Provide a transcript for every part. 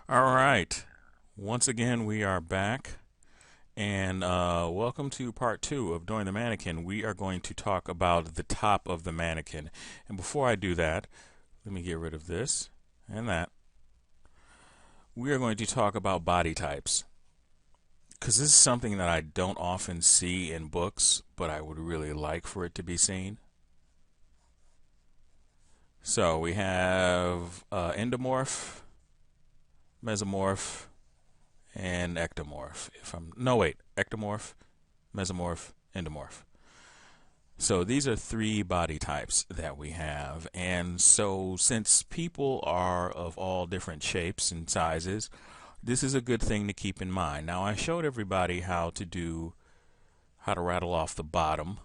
All right. Once again, we are back, and welcome to part two of Doing the Mannequin. We are going to talk about the top of the mannequin. And before I do that, let me get rid of this and that. We are going to talk about body types because this is something that I don't often see in books, but I would really like for it to be seen. So we have endomorph, mesomorph, and ectomorph. If I'm no wait, ectomorph, mesomorph, endomorph. So these are three body types that we have. And so since people are of all different shapes and sizes, this is a good thing to keep in mind. Now I showed everybody how to rattle off the bottom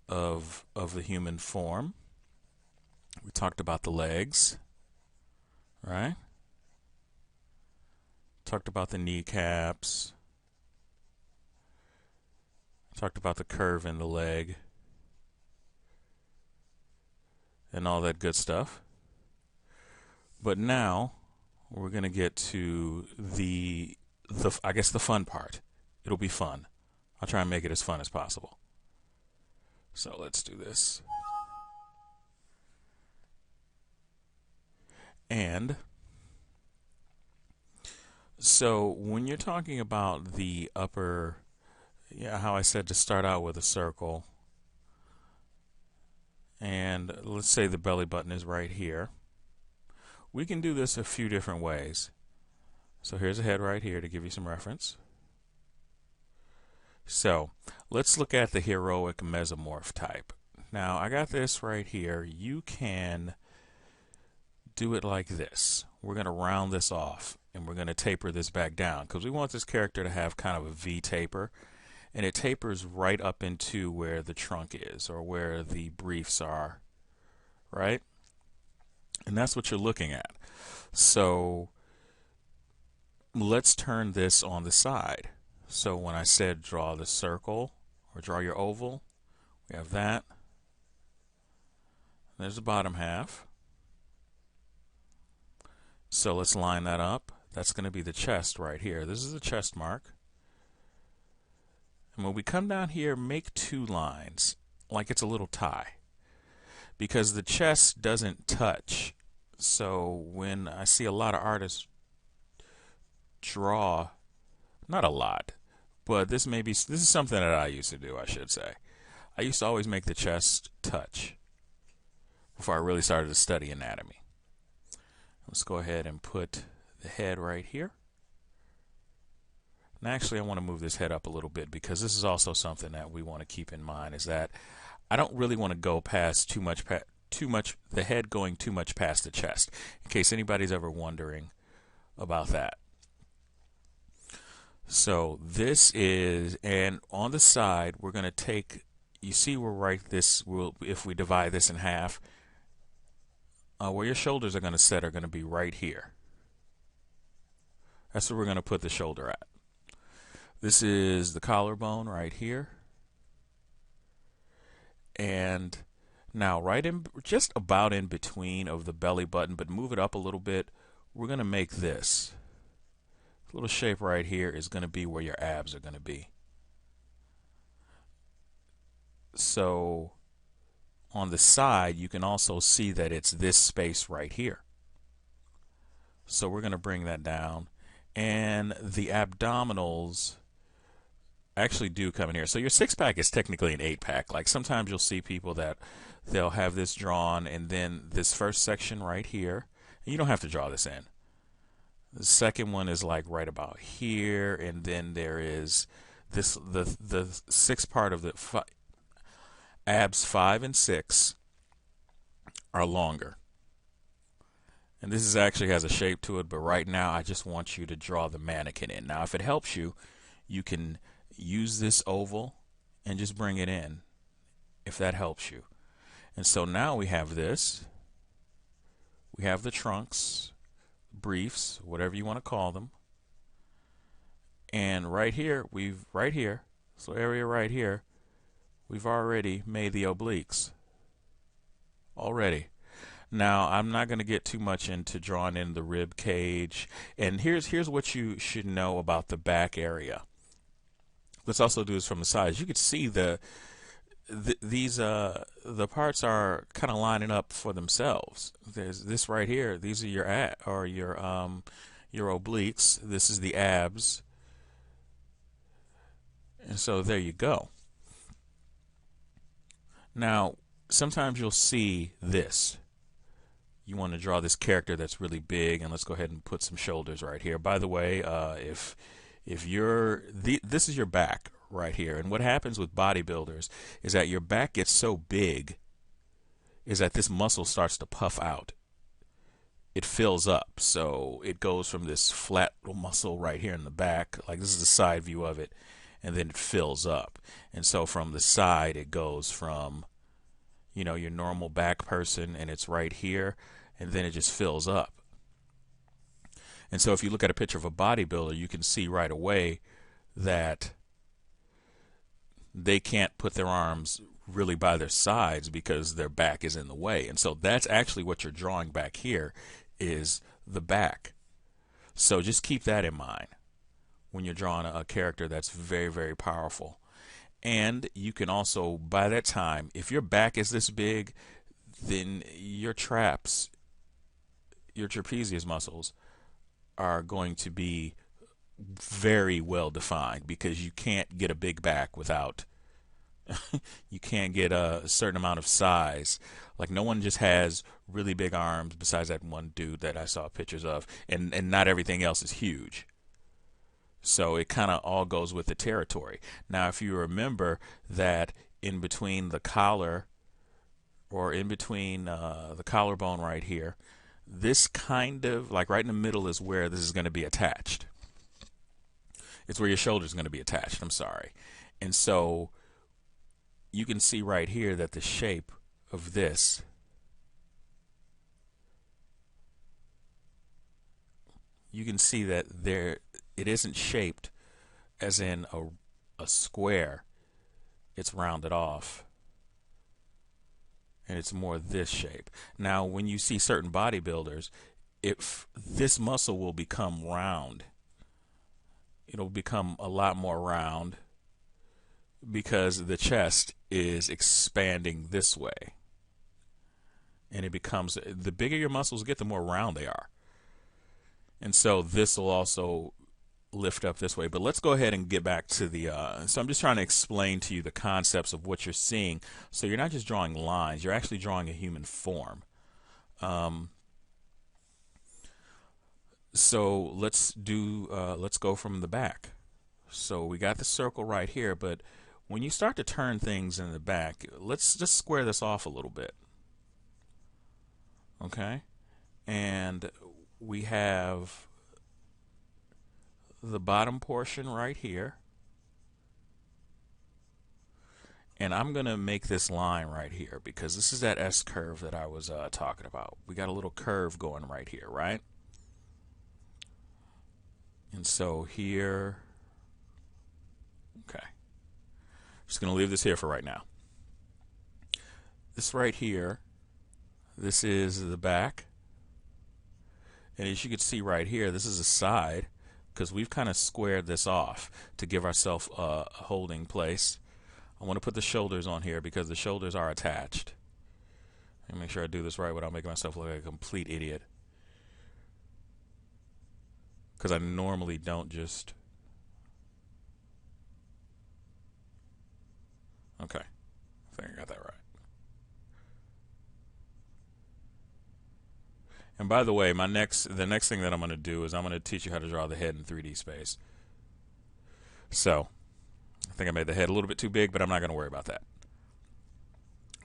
of the human form. We talked about the legs, right? Talked about the kneecaps. Talked about the curve in the leg and all that good stuff. But now we're going to get to the I guess the fun part. It'll be fun. I'll try and make it as fun as possible. So let's do this. And so when you're talking about the upper, yeah, how I said to start out with a circle, and let's say the belly button is right here. We can do this a few different ways. So here's a head right here to give you some reference. So let's look at the heroic mesomorph type. Now I got this right here. You can do it like this. We're going to round this off and we're going to taper this back down because we want this character to have kind of a V taper, and it tapers right up into where the trunk is or where the briefs are, right? And that's what you're looking at. So let's turn this on the side. So when I said draw the circle or draw your oval, we have that. There's the bottom half. So let's line that up. That's going to be the chest right here. This is the chest mark. And when we come down here, make two lines like it's a little tie because the chest doesn't touch. So when I see a lot of artists draw, not a lot, but this is something that I used to do, I should say. I used to always make the chest touch before I really started to study anatomy. Let's go ahead and put the head right here. And actually I want to move this head up a little bit because this is also something that we want to keep in mind, is that I don't really want to go past too much the head going too much past the chest, in case anybody's ever wondering about that. So this is, and on the side we're going to take, you see if we divide this in half, where your shoulders are going to set are going to be right here. That's where we're going to put the shoulder at. This is the collarbone right here. And now just about in between of the belly button, but move it up a little bit, we're going to make this little shape right here is going to be where your abs are going to be. So on the side, you can also see that it's this space right here. So we're going to bring that down. And the abdominals actually do come in here. So your six-pack is technically an eight-pack. Like sometimes you'll see people that they'll have this drawn and then this first section right here. And you don't have to draw this in. The second one is like right about here, and then there is the sixth part of the abs 5 and 6 are longer. And this actually has a shape to it, but right now I just want you to draw the mannequin in. Now if it helps you, you can use this oval and just bring it in if that helps you. And so now we have this. We have the trunks, briefs, whatever you want to call them. And right here, so area right here, we've already made the obliques. Already. Now, I'm not going to get too much into drawing in the rib cage. And here's what you should know about the back area. Let's also do this from the sides. You could see the parts are kind of lining up for themselves. There's this right here. These are your obliques. This is the abs. And so there you go. Now, sometimes you'll see this. You want to draw this character that's really big, and let's go ahead and put some shoulders right here. By the way, if this is your back right here, and what happens with bodybuilders is that your back gets so big is that this muscle starts to puff out. It fills up, so it goes from this flat little muscle right here in the back, like this is the side view of it, and then it fills up. And so from the side, it goes from, you know, your normal back person, and it's right here, and then it just fills up. And so if you look at a picture of a bodybuilder, you can see right away that they can't put their arms really by their sides because their back is in the way. And so that's actually what you're drawing back here is the back. So just keep that in mind when you're drawing a character that's very, very powerful. And you can also, by that time, if your back is this big, then your traps, your trapezius muscles are going to be very well defined because you can't get a big back without you can't get a certain amount of size. Like no one just has really big arms besides that one dude that I saw pictures of, and not everything else is huge. So it kind of all goes with the territory. Now, if you remember that in between the collar, or in between the collarbone right here, this kind of, like right in the middle is where this is going to be attached. It's where your shoulder is going to be attached, I'm sorry. And so you can see right here that the shape of this you can see that there it isn't shaped as in a square. It's rounded off, and it's more this shape. Now, when you see certain bodybuilders, if this muscle will become round, it'll become a lot more round because the chest is expanding this way. And it becomes, the bigger your muscles get, the more round they are. And so this will also lift up this way. But let's go ahead and get back to the, so I'm just trying to explain to you the concepts of what you're seeing. So you're not just drawing lines, you're actually drawing a human form. So let's go from the back. So we got the circle right here, but when you start to turn things in the back, let's just square this off a little bit. Okay? And we have the bottom portion right here. And I'm going to make this line right here because this is that S curve that I was talking about. We got a little curve going right here, right? And so here, okay. Just going to leave this here for right now. This right here, this is the back. And as you can see right here, this is a side because we've kind of squared this off to give ourselves a holding place. I want to put the shoulders on here because the shoulders are attached. Let me make sure I do this right without making myself look like a complete idiot. Because I normally don't just... Okay. I think I got that right. And by the way, the next thing that I'm going to do is I'm going to teach you how to draw the head in 3D space. So, I think I made the head a little bit too big, but I'm not going to worry about that.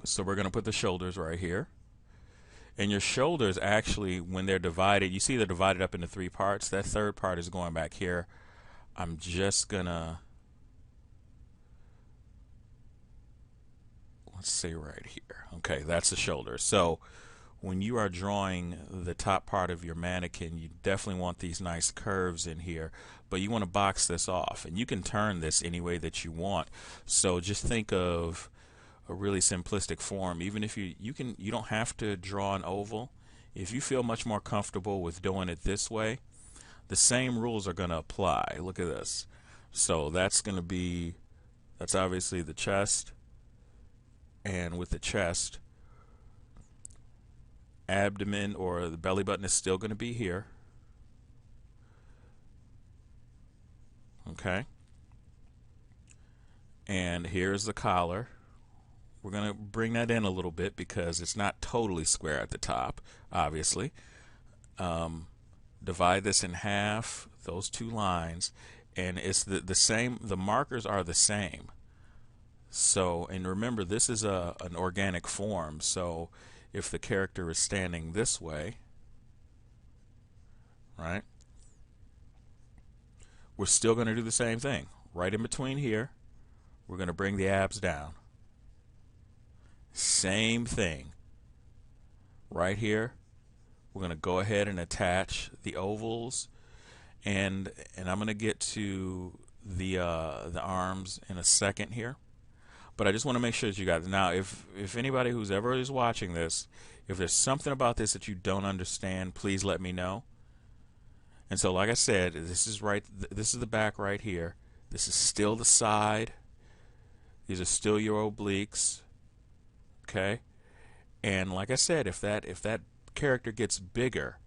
So we're going to put the shoulders right here. And your shoulders actually, when they're divided, you see they're divided up into 3 parts. That third part is going back here. I'm just going to, let's say right here. Okay, that's the shoulder. So when you are drawing the top part of your mannequin, you definitely want these nice curves in here, but you want to box this off. And you can turn this any way that you want. So just think of a really simplistic form. Even if you don't have to draw an oval. If you feel much more comfortable with doing it this way, the same rules are going to apply. Look at this. So that's obviously the chest, and with the chest, abdomen or the belly button is still going to be here. Okay. And here's the collar. We're going to bring that in a little bit because it's not totally square at the top, obviously. Divide this in half, those two lines, and it's the same. The markers are the same. So, and remember, this is an organic form. So if the character is standing this way, right, we're still going to do the same thing. Right in between here, we're going to bring the abs down. Same thing. Right here, we're going to go ahead and attach the ovals, and I'm going to get to the arms in a second here. But I just want to make sure that you got it. Now, if anybody who's ever is watching this, if there's something about this that you don't understand, please let me know. And so, like I said, this is the back right here. This is still the side. These are still your obliques. Okay? And like I said, if that character gets bigger,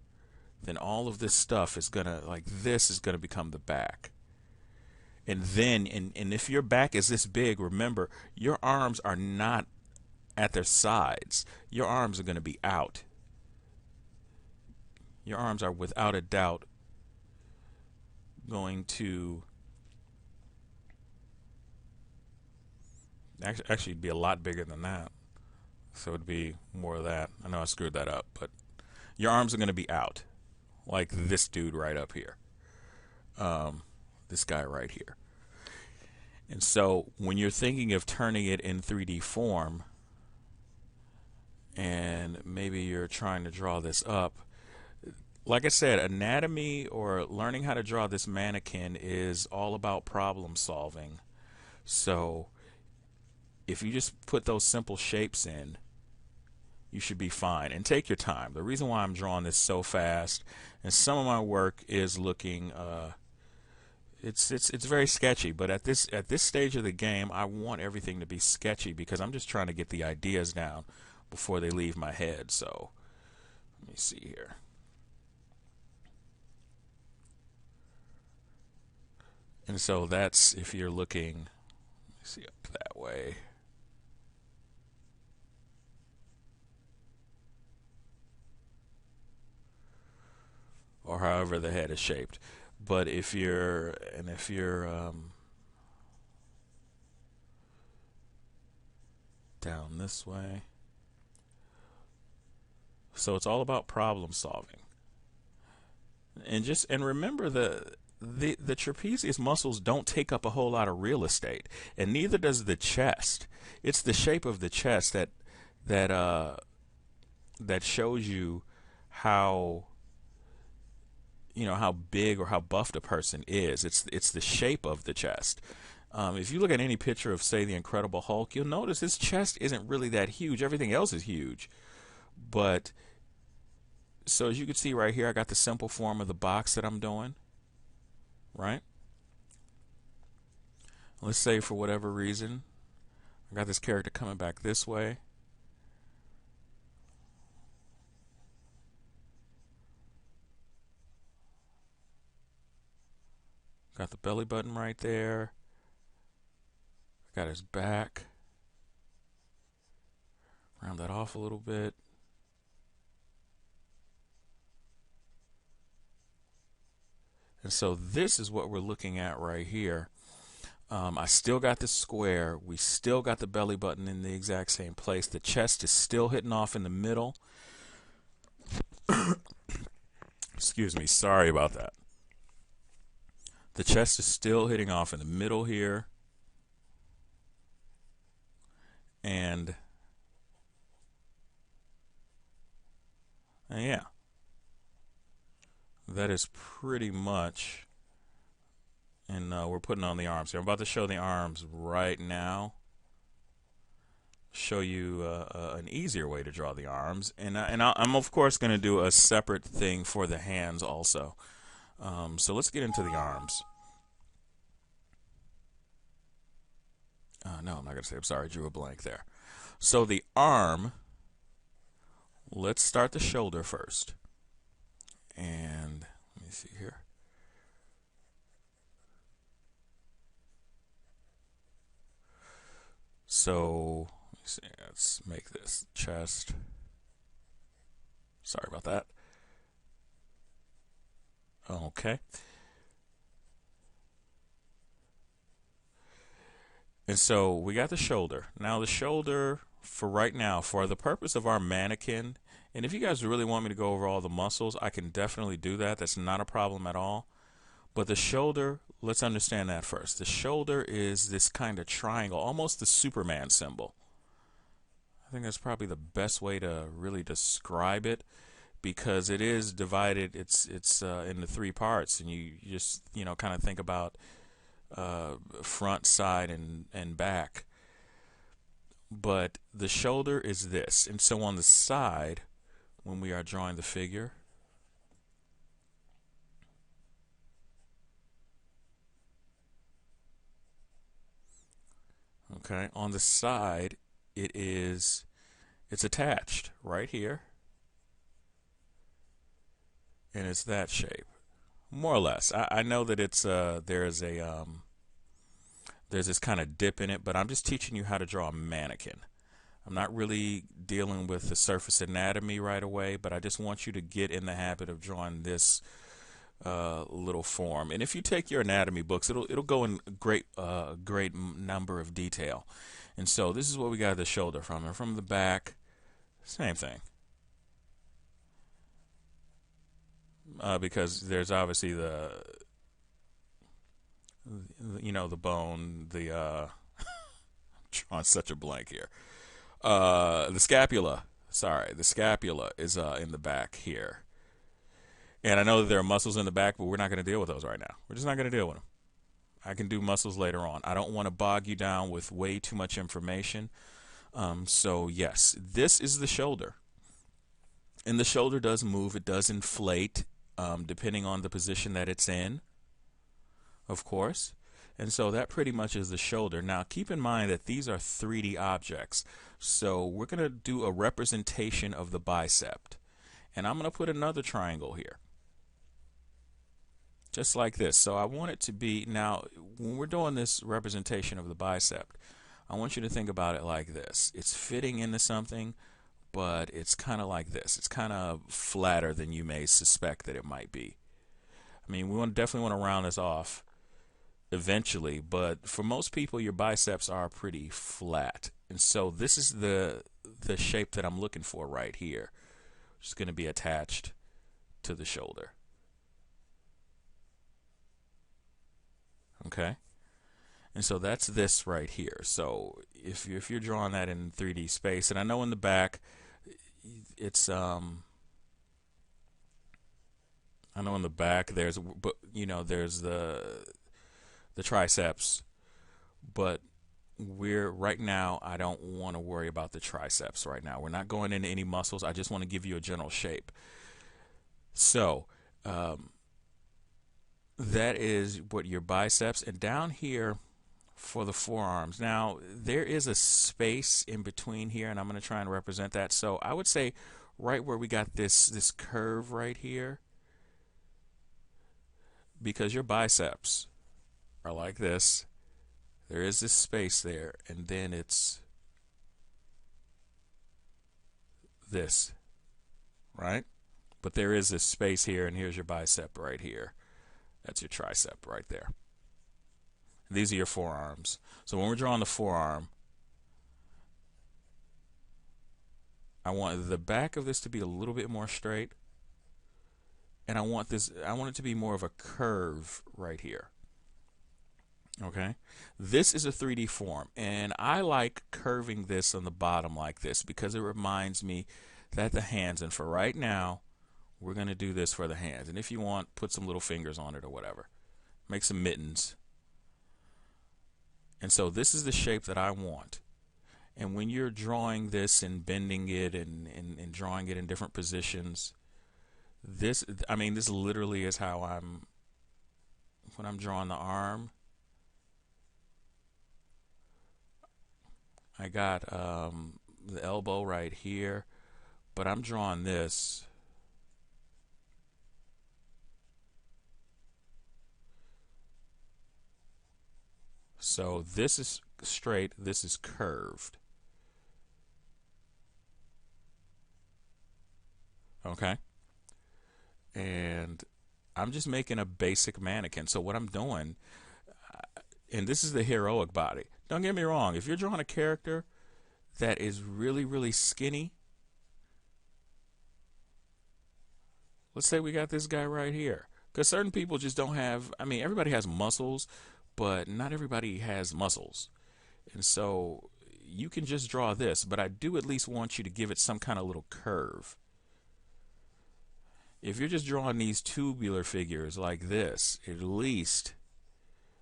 then all of this stuff is gonna, like, this is gonna become the back. And then, and if your back is this big, remember, your arms are not at their sides. Your arms are going to be out. Your arms are without a doubt going to actually be a lot bigger than that. So it'd be more of that. I know I screwed that up, but your arms are going to be out, like this dude right up here. This guy right here. And so when you're thinking of turning it in 3D form, and maybe you're trying to draw this up, like I said, anatomy or learning how to draw this mannequin is all about problem solving. So if you just put those simple shapes in, you should be fine. And take your time. The reason why I'm drawing this so fast, and some of my work is looking it's very sketchy, but at this stage of the game, I want everything to be sketchy because I'm just trying to get the ideas down before they leave my head. So let me see here. And so that's if you're looking, let me see up that way. Or however the head is shaped. But if you're down this way, so it's all about problem solving. And remember the trapezius muscles don't take up a whole lot of real estate, and neither does the chest. It's the shape of the chest that shows you how how big or how buffed a person is. It's the shape of the chest. If you look at any picture of, say, the Incredible Hulk, you'll notice his chest isn't really that huge. Everything else is huge. But so as you can see right here, I got the simple form of the box that I'm doing. Right? Let's say for whatever reason, I got this character coming back this way. Got the belly button right there. Got his back. Round that off a little bit. And so this is what we're looking at right here. I still got the square. We still got the belly button in the exact same place. The chest is still hitting off in the middle. Excuse me. Sorry about that. The chest is still hitting off in the middle here. And yeah, that is pretty much. And we're putting on the arms here. I'm about to show the arms right now. show you an easier way to draw the arms, and I'm of course going to do a separate thing for the hands also. So let's get into the arms. No, I'm not going to say. I'm sorry, I drew a blank there. So the arm. Let's start the shoulder first, and let me see here. So let me see. Let's make this chest. Sorry about that. Okay. And so we got the shoulder. Now the shoulder, for right now, for the purpose of our mannequin, and if you guys really want me to go over all the muscles, I can definitely do that. That's not a problem at all. But the shoulder, let's understand that first. The shoulder is this kind of triangle, almost the Superman symbol. I think that's probably the best way to really describe it, because it is divided. It's into three parts, and you just kind of think about front, side, and back. But the shoulder is this, and so on the side, when we are drawing the figure, okay, on the side it's attached right here, and it's that shape, more or less. I know that it's there's this kind of dip in it, but I'm just teaching you how to draw a mannequin. I'm not really dealing with the surface anatomy right away, but I just want you to get in the habit of drawing this little form. And if you take your anatomy books, it'll go in great number of detail. And so this is what we got the shoulder from, and from the back, same thing. Because there's obviously the bone, I'm drawing such a blank here. The scapula. Sorry, the scapula is in the back here. And I know that there are muscles in the back, but we're not going to deal with those right now. We're just not going to deal with them. I can do muscles later on. I don't want to bog you down with way too much information. So yes, this is the shoulder. And the shoulder does move. It does inflate depending on the position that it's in, of course. And so that pretty much is the shoulder. Now keep in mind that these are 3D objects. So we're going to do a representation of the bicep. And I'm going to put another triangle here, just like this. So I want it to be, now when we're doing this representation of the bicep, I want you to think about it like this. It's fitting into something, but it's kind of like this. It's kind of flatter than you may suspect that it might be. I mean, we definitely want to round this off eventually, but for most people, your biceps are pretty flat. And so this is the shape that I'm looking for right here, which is going to be attached to the shoulder. Okay? And so that's this right here. So if you're drawing that in 3D space, and I know in the back, it's I know in the back there's there's the triceps, but right now I don't want to worry about the triceps right now. We're not going into any muscles. I just want to give you a general shape. So that is what your biceps, and down here for the forearms. Now there is a space in between here, and I'm going to try and represent that. So I would say right where we got this curve right here, because your biceps are like this, there is this space there, and then it's this, right? But there is this space here, and here's your bicep right here. That's your tricep right there. These are your forearms. So when we're drawing the forearm, I want the back of this to be a little bit more straight, and I want it to be more of a curve right here. Okay, this is a 3D form, and I like curving this on the bottom like this because it reminds me that the hands, and for right now we're going to do this for the hands, and if you want, put some little fingers on it or whatever, make some mittens. And so this is the shape that I want. And when you're drawing this and bending it and drawing it in different positions, this literally is how when I'm drawing the arm, I got the elbow right here, but I'm drawing this. So this is straight, this is curved. Okay? And I'm just making a basic mannequin. So what I'm doing, and this is the heroic body. Don't get me wrong, if you're drawing a character that is really, really skinny, let's say we got this guy right here. Because certain people just don't have, everybody has muscles, but not everybody has muscles. And so you can just draw this, but I do at least want you to give it some kind of little curve. If you're just drawing these tubular figures like this, at least,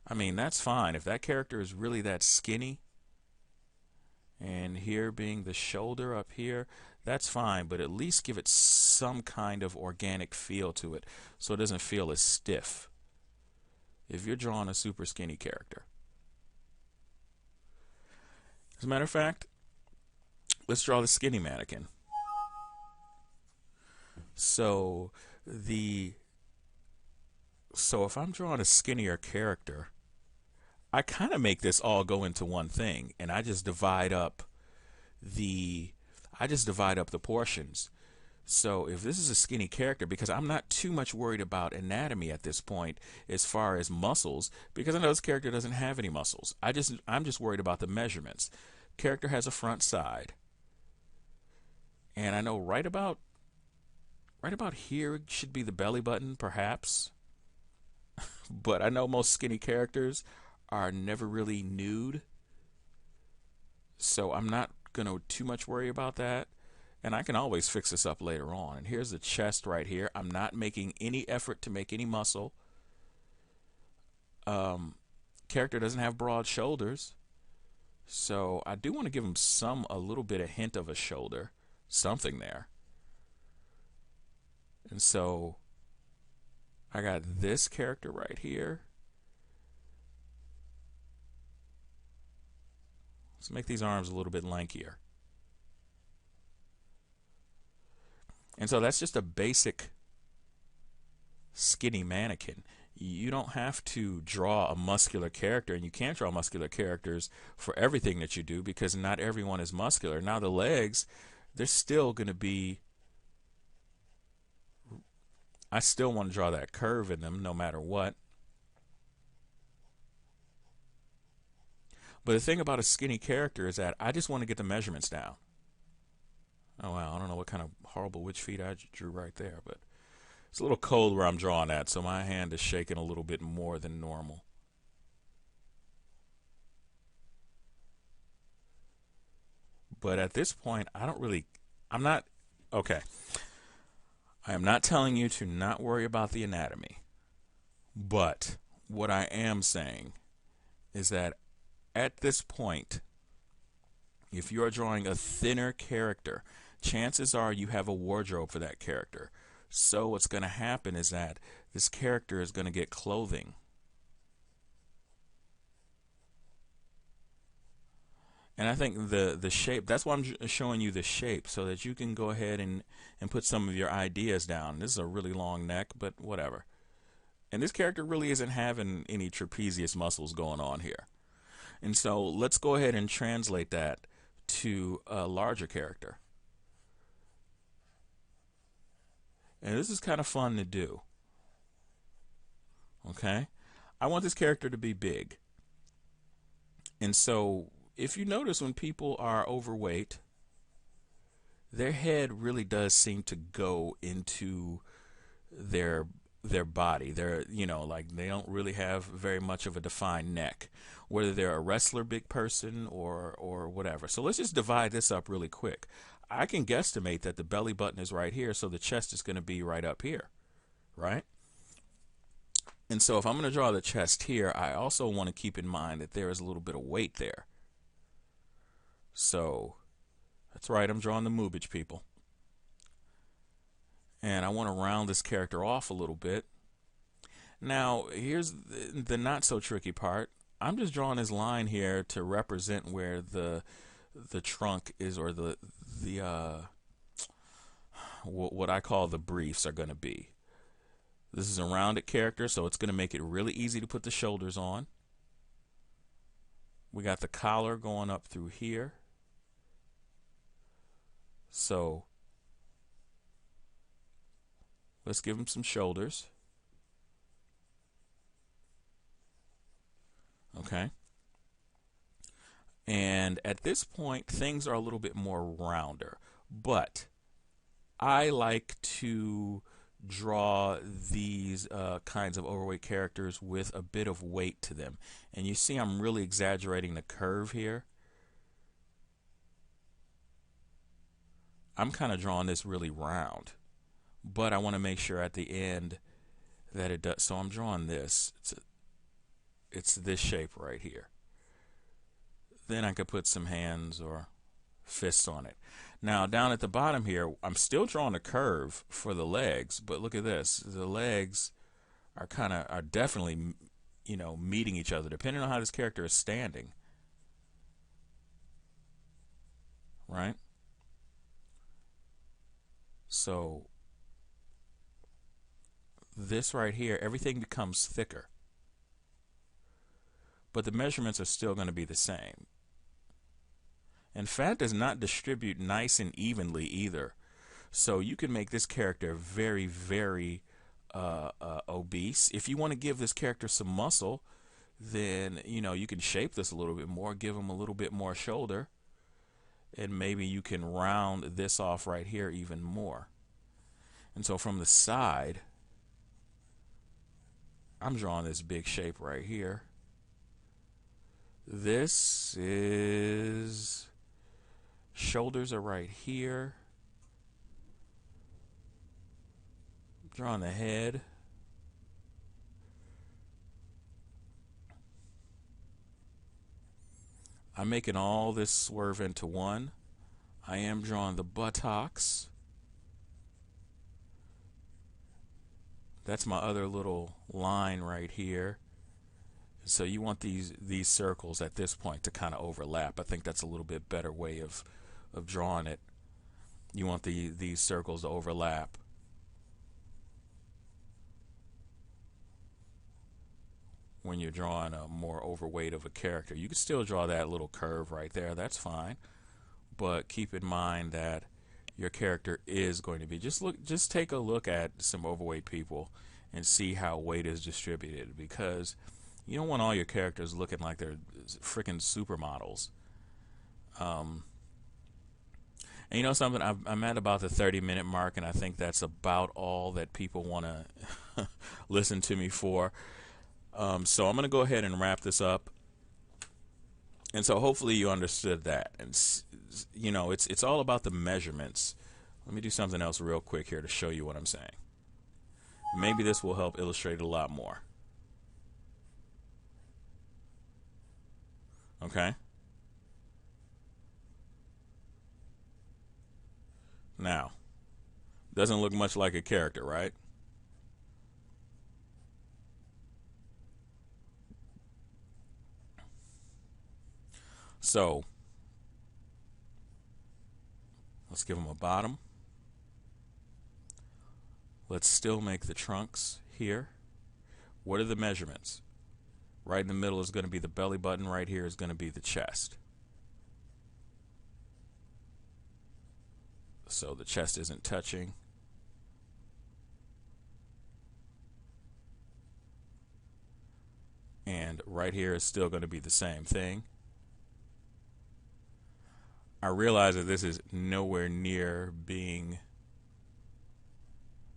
that's fine. If that character is really that skinny, and here being the shoulder up here, that's fine, but at least give it some kind of organic feel to it so it doesn't feel as stiff if you're drawing a super skinny character. As a matter of fact, let's draw the skinny mannequin. So if I'm drawing a skinnier character, I kind of make this all go into one thing, and I just divide up the portions. So if this is a skinny character, because I'm not too much worried about anatomy at this point as far as muscles, because I know this character doesn't have any muscles. I'm just worried about the measurements. Character has a front side, and I know right about here should be the belly button, perhaps. But I know most skinny characters are never really nude, so I'm not gonna too much worry about that. And I can always fix this up later on. And here's the chest right here. I'm not making any effort to make any muscle. Character doesn't have broad shoulders, so I do want to give him a little bit of hint of a shoulder, something there. And so I got this character right here. Let's make these arms a little bit lankier. And so that's just a basic skinny mannequin. You don't have to draw a muscular character, and you can't draw muscular characters for everything that you do because not everyone is muscular. Now the legs, they're still going to be, I still want to draw that curve in them no matter what. But the thing about a skinny character is that I just want to get the measurements down. Oh wow, I don't know what kind of horrible witch feet I drew right there, but it's a little cold where I'm drawing at, so my hand is shaking a little bit more than normal. But at this point, I am not telling you to not worry about the anatomy. But what I am saying is that at this point, if you are drawing a thinner character, chances are you have a wardrobe for that character. So what's going to happen is that this character is going to get clothing. And I think the shape, that's why I'm showing you the shape, so that you can go ahead and put some of your ideas down. This is a really long neck, but whatever. And this character really isn't having any trapezius muscles going on here. And so let's go ahead and translate that to a larger character. And this is kind of fun to do. Okay? I want this character to be big. And so if you notice, when people are overweight, their head really does seem to go into their body. They're, like they don't really have very much of a defined neck, whether they're a wrestler big person or whatever. So let's just divide this up really quick. I can guesstimate that the belly button is right here, so the chest is going to be right up here, right? And so if I'm going to draw the chest here, I also want to keep in mind that there is a little bit of weight there. So that's right, I'm drawing the Mubich people. And I want to round this character off a little bit. Now, here's the not so tricky part. I'm just drawing this line here to represent where the trunk is, or the what I call the briefs are going to be. This is a rounded character, so it's going to make it really easy to put the shoulders on. We got the collar going up through here. So let's give him some shoulders. Okay. And at this point, things are a little bit more rounder. But I like to draw these kinds of overweight characters with a bit of weight to them. And you see I'm really exaggerating the curve here. I'm kind of drawing this really round, but I want to make sure at the end that it does. So I'm drawing this. It's this shape right here. Then I could put some hands or fists on it. Now down at the bottom here, I'm still drawing a curve for the legs, but look at this. The legs are definitely, meeting each other depending on how this character is standing. Right? So this right here, everything becomes thicker. But the measurements are still going to be the same. And fat does not distribute nice and evenly either. So you can make this character very, very obese. If you want to give this character some muscle, then you can shape this a little bit more, give him a little bit more shoulder, and maybe you can round this off right here even more. And so from the side, I'm drawing this big shape right here. This is shoulders are right here. Drawing the head. I'm making all this swerve into one. I am drawing the buttocks. That's my other little line right here. So you want these circles at this point to kind of overlap. I think that's a little bit better way of drawing it. You want these circles to overlap. When you're drawing a more overweight of a character, you can still draw that little curve right there. That's fine. But keep in mind that your character is going to be just take a look at some overweight people and see how weight is distributed, because you don't want all your characters looking like they're freaking supermodels. And you know something, I'm at about the 30-minute mark, and I think that's about all that people want to listen to me for. So I'm going to go ahead and wrap this up. And so hopefully you understood that. And it's all about the measurements. Let me do something else real quick here to show you what I'm saying. Maybe this will help illustrate a lot more. Okay? Now, doesn't look much like a character, right? So let's give them a bottom. Let's still make the trunks here. What are the measurements? Right in the middle is going to be the belly button. Right here is going to be the chest. So the chest isn't touching. And right here is still going to be the same thing. I realize that this is nowhere near being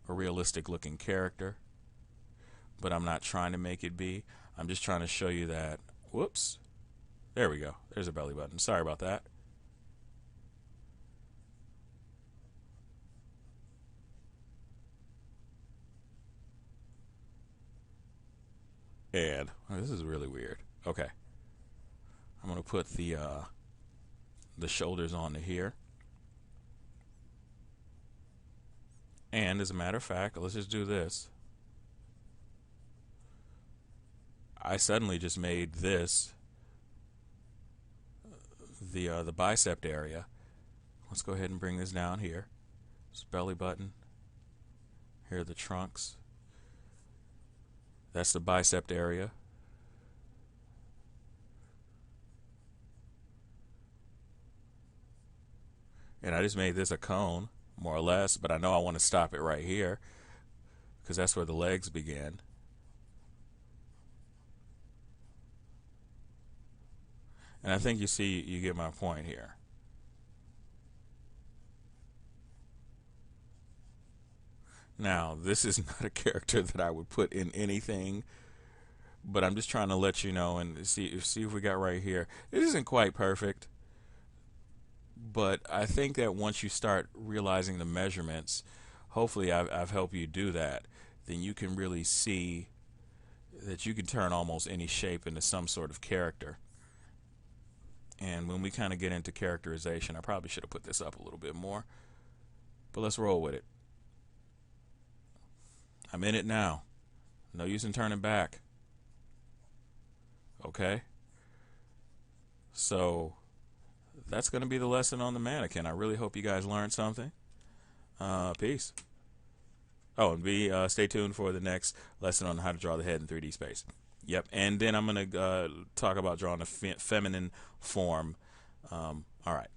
a realistic looking character, but I'm not trying to make it be. I'm just trying to show you that, whoops, there we go. There's a belly button. Sorry about that. And this is really weird. Okay. I'm going to put the the shoulders onto here. And as a matter of fact, let's just do this. I suddenly just made this the bicep area. Let's go ahead and bring this down here. It's belly button. Here are the trunks. That's the bicep area. And I just made this a cone, more or less, but I know I want to stop it right here because that's where the legs begin. And I think you get my point here. Now, this is not a character that I would put in anything, but I'm just trying to let you know and see if we got right here. It isn't quite perfect, but I think that once you start realizing the measurements, hopefully I've helped you do that, then you can really see that you can turn almost any shape into some sort of character. And when we kind of get into characterization, I probably should have put this up a little bit more, but let's roll with it. I'm in it now. No use in turning back. Okay? So that's going to be the lesson on the mannequin. I really hope you guys learned something. Peace. Oh, and stay tuned for the next lesson on how to draw the head in 3D space. Yep, and then I'm going to talk about drawing a feminine form. All right.